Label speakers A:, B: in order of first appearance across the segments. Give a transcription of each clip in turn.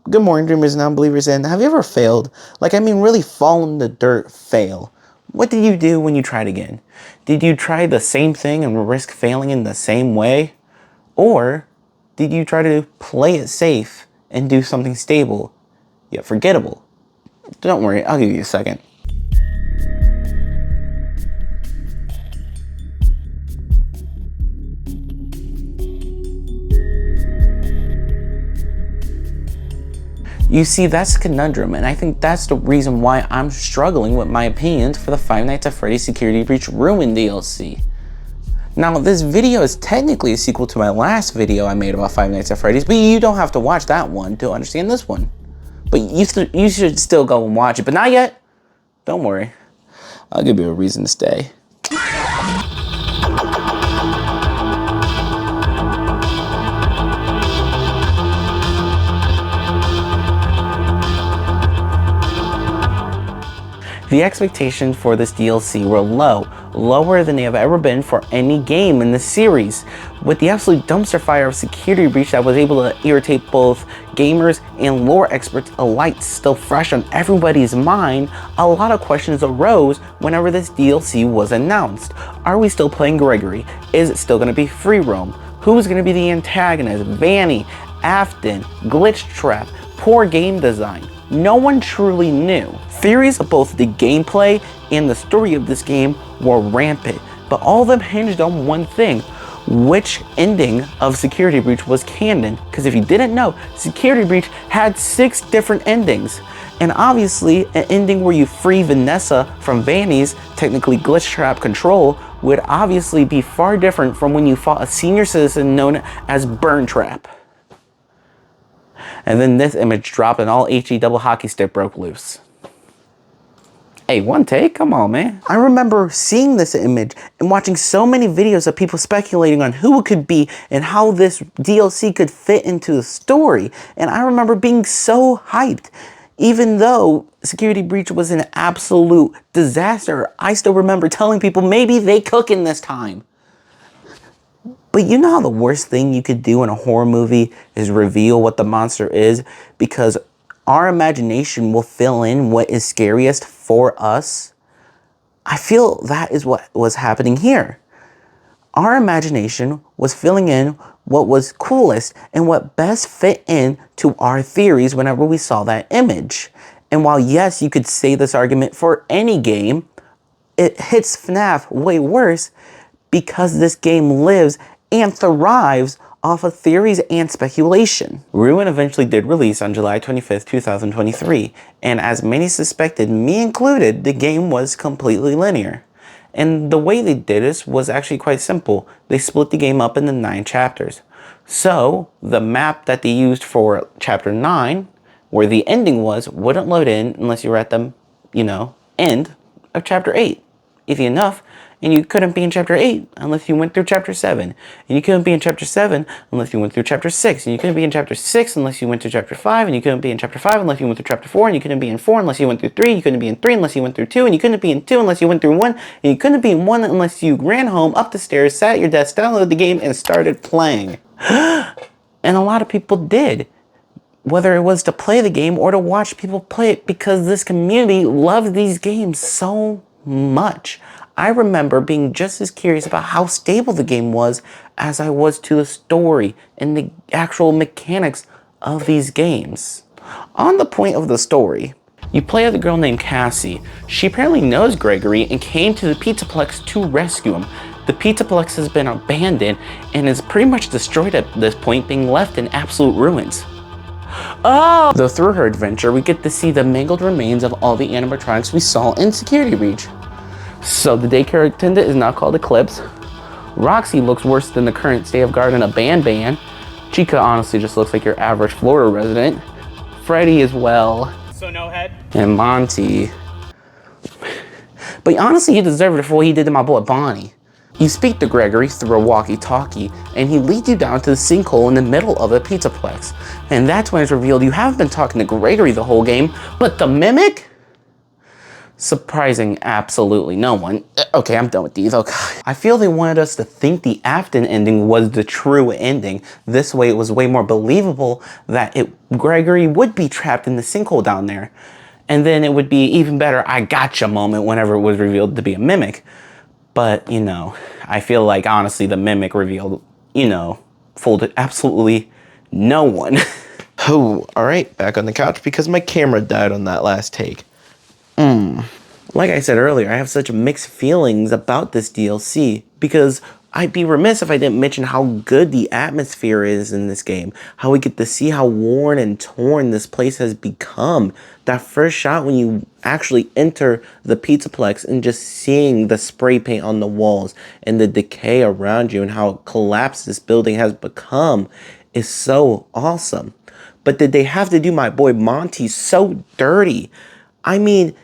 A: Good morning, dreamers and non-believers, and have you ever failed? Really fall in the dirt, fail. What did you do when you tried again? Did you try the same thing and risk failing in the same way? Or did you try to play it safe and do something stable, yet forgettable? Don't worry, I'll give you a second. You see, that's a conundrum, and I think that's the reason why I'm struggling with my opinions for the Five Nights at Freddy's Security Breach Ruin DLC. Now, this video is technically a sequel to my last video I made about Five Nights at Freddy's, but you don't have to watch that one to understand this one. But you should still go and watch it, but not yet. Don't worry, I'll give you a reason to stay. The expectations for this DLC were low, lower than they have ever been for any game in the series. With the absolute dumpster fire of Security Breach that was able to irritate both gamers and lore experts alike still fresh on everybody's mind, a lot of questions arose whenever this DLC was announced. Are we still playing Gregory? Is it still going to be free roam? Who's going to be the antagonist? Vanny, Afton, Glitch Trap, poor game design. No one truly knew. Theories of both the gameplay and the story of this game were rampant, but all of them hinged on one thing: which ending of Security Breach was canon. Because if you didn't know, Security Breach had 6 different endings. And obviously, an ending where you free Vanessa from Vanny's, technically Glitch Trap control, would obviously be far different from when you fought a senior citizen known as Burn Trap. And then this image dropped and all HE double hockey stick broke loose. Hey, one take? Come on, man. I remember seeing this image and watching so many videos of people speculating on who it could be and how this DLC could fit into the story. And I remember being so hyped. Even though Security Breach was an absolute disaster, I still remember telling people maybe they cooking this time. But you know how the worst thing you could do in a horror movie is reveal what the monster is? Because our imagination will fill in what is scariest for us. I feel that is what was happening here. Our imagination was filling in what was coolest and what best fit in to our theories whenever we saw that image. And while yes, you could say this argument for any game, it hits FNAF way worse because this game lives and thrives off of theories and speculation. Ruin eventually did release on July 25th, 2023, and as many suspected, me included, the game was completely linear. And the way they did this was actually quite simple. They split the game up into 9 chapters. So, the map that they used for chapter 9, where the ending was, wouldn't load in unless you were at the, end of chapter 8. Easy enough. And you couldn't be in chapter 8 unless you went through chapter 7. And you couldn't be in chapter 7 unless you went through chapter 6. And you couldn't be in chapter 6 unless you went to chapter 5. And you couldn't be in chapter 5 unless you went through chapter 4. And you couldn't be in 4 unless you went through 3. You couldn't be in 3 unless you went through 2. And you couldn't be in 2 unless you went through 1. And you couldn't be in 1 unless you ran home, up the stairs, sat at your desk, downloaded the game, and started playing. And a lot of people did. Whether it was to play the game or to watch people play it, because this community loves these games so much. I remember being just as curious about how stable the game was as I was to the story and the actual mechanics of these games. On the point of the story, you play as a girl named Cassie. She apparently knows Gregory and came to the Pizzaplex to rescue him. The Pizzaplex has been abandoned and is pretty much destroyed at this point, being left in absolute ruins. Oh! Though through her adventure, we get to see the mangled remains of all the animatronics we saw in Security Breach. So the daycare attendant is now called Eclipse. Roxy looks worse than the current state of garden of Ban. Chica honestly just looks like your average Florida resident. Freddy as well.
B: So no head?
A: And Monty. But honestly, he deserved it for what he did to my boy Bonnie. You speak to Gregory through a walkie-talkie, and he leads you down to the sinkhole in the middle of the Pizzaplex. And that's when it's revealed you haven't been talking to Gregory the whole game, but the Mimic? Surprising absolutely no one. Okay, I'm done with these. Okay. I feel they wanted us to think the Afton ending was the true ending. This way it was way more believable that Gregory would be trapped in the sinkhole down there. And then it would be even better I gotcha moment whenever it was revealed to be a mimic. But, you know, I feel like honestly the mimic revealed, you know, fooled absolutely no one.
B: Oh, alright, back on the couch because my camera died on that last take.
A: Like I said earlier, I have such mixed feelings about this DLC because I'd be remiss if I didn't mention how good the atmosphere is in this game. How we get to see how worn and torn this place has become. That first shot when you actually enter the Pizzaplex and just seeing the spray paint on the walls and the decay around you and how collapsed this building has become is so awesome. But did they have to do my boy Monty so dirty? I mean,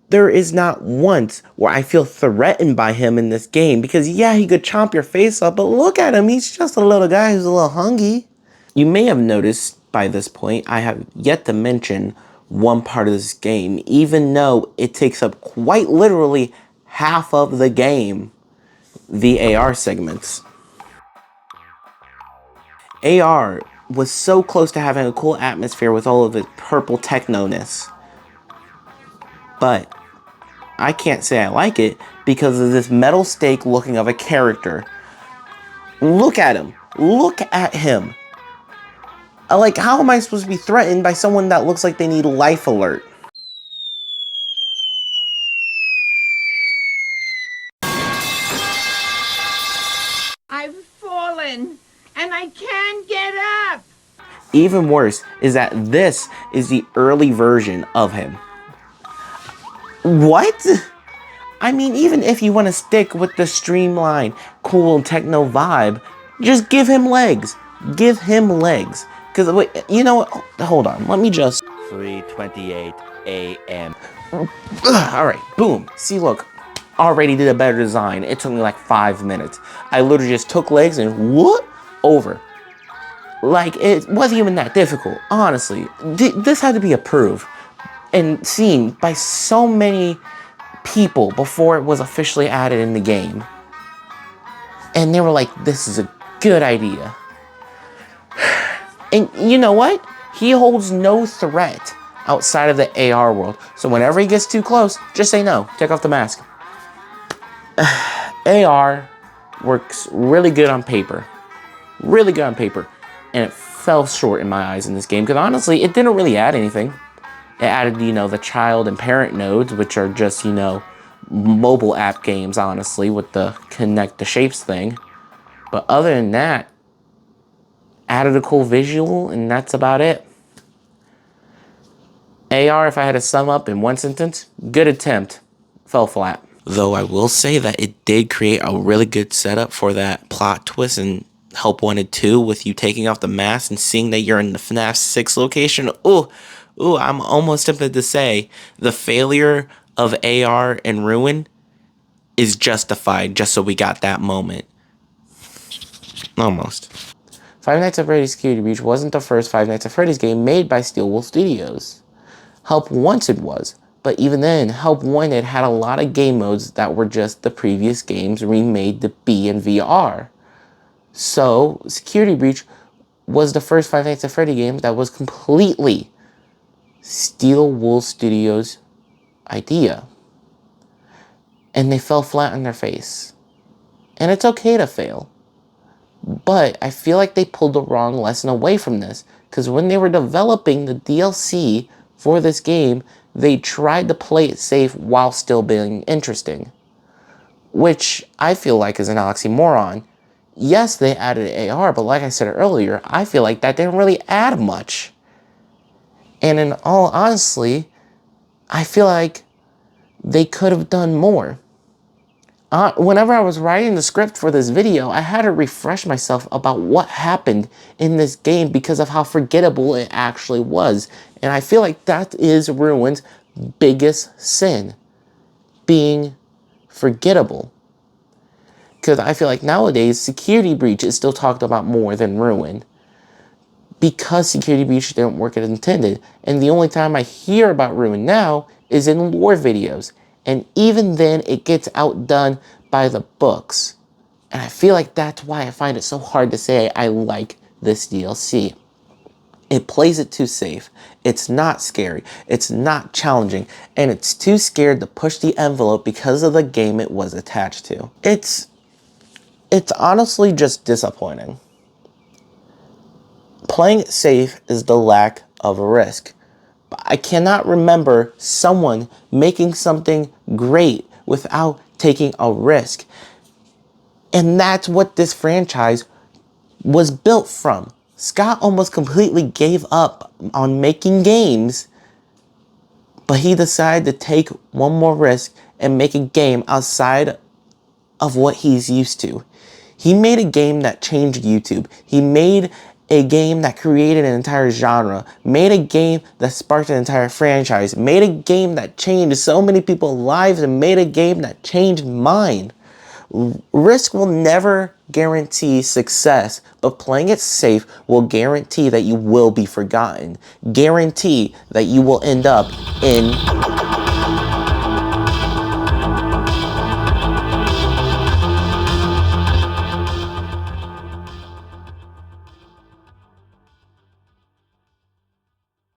A: there is not once where I feel threatened by him in this game because yeah, he could chomp your face up, but look at him, he's just a little guy who's a little hungry. You may have noticed by this point, I have yet to mention one part of this game, even though it takes up quite literally half of the game, the AR segments. AR was so close to having a cool atmosphere with all of its purple techno-ness. But I can't say I like it because of this metal stake looking of a character. Look at him. Look at him. Like, how am I supposed to be threatened by someone that looks like they need life alert?
C: I've fallen and I can't get up.
A: Even worse is that this is the early version of him. What? I mean, even if you want to stick with the streamlined, cool techno vibe, just give him legs. Give him legs. Because, wait, you know what? Hold on. Let me just...
D: 3:28 a.m.
A: Alright, boom. See, look. Already did a better design. It took me like 5 minutes. I literally just took legs and whoop, over. Like, it wasn't even that difficult. Honestly. This had to be approved and seen by so many people before it was officially added in the game. And they were like, this is a good idea. And you know what? He holds no threat outside of the AR world. So whenever he gets too close, just say no. Take off the mask. AR works really good on paper. Really good on paper. And it fell short in my eyes in this game. Because honestly, it didn't really add anything. It added, you know, the child and parent nodes, which are just, you know, mobile app games, honestly, with the connect the shapes thing. But other than that, added a cool visual, and that's about it. AR, if I had to sum up in one sentence, good attempt, fell flat. Though I will say that it did create a really good setup for that plot twist in Help Wanted 2 with you taking off the mask and seeing that you're in the FNAF 6 location. Ooh, I'm almost tempted to say the failure of AR and Ruin is justified just so we got that moment. Almost. Five Nights at Freddy's Security Breach wasn't the first Five Nights at Freddy's game made by Steelwool Studios. Help Wanted was, but even then, Help Wanted had a lot of game modes that were just the previous games remade to be in VR. So, Security Breach was the first Five Nights at Freddy game that was completely Steelwool Studios' idea. And they fell flat on their face. And it's okay to fail. But I feel like they pulled the wrong lesson away from this. Because when they were developing the DLC for this game, they tried to play it safe while still being interesting. Which I feel like is an oxymoron. Yes, they added AR, but like I said earlier, I feel like that didn't really add much. And in all honesty, I feel like they could have done more. Whenever I was writing the script for this video, I had to refresh myself about what happened in this game because of how forgettable it actually was. And I feel like that is Ruin's biggest sin, being forgettable. Because I feel like nowadays, Security Breach is still talked about more than Ruin. because security breaches didn't work as intended. And the only time I hear about Ruin now is in lore videos. And even then, it gets outdone by the books. And I feel like that's why I find it so hard to say I like this DLC. It plays it too safe. It's not scary. It's not challenging. And it's too scared to push the envelope because of the game it was attached to. It's honestly just disappointing. Playing it safe is the lack of a risk. But I cannot remember someone making something great without taking a risk. And that's what this franchise was built from. Scott almost completely gave up on making games, but he decided to take one more risk and make a game outside of what he's used to. He made a game that changed YouTube. He made a game that created an entire genre, made a game that sparked an entire franchise, made a game that changed so many people's lives, and made a game that changed mine. Risk will never guarantee success, but playing it safe will guarantee that you will be forgotten. Guarantee that you will end up in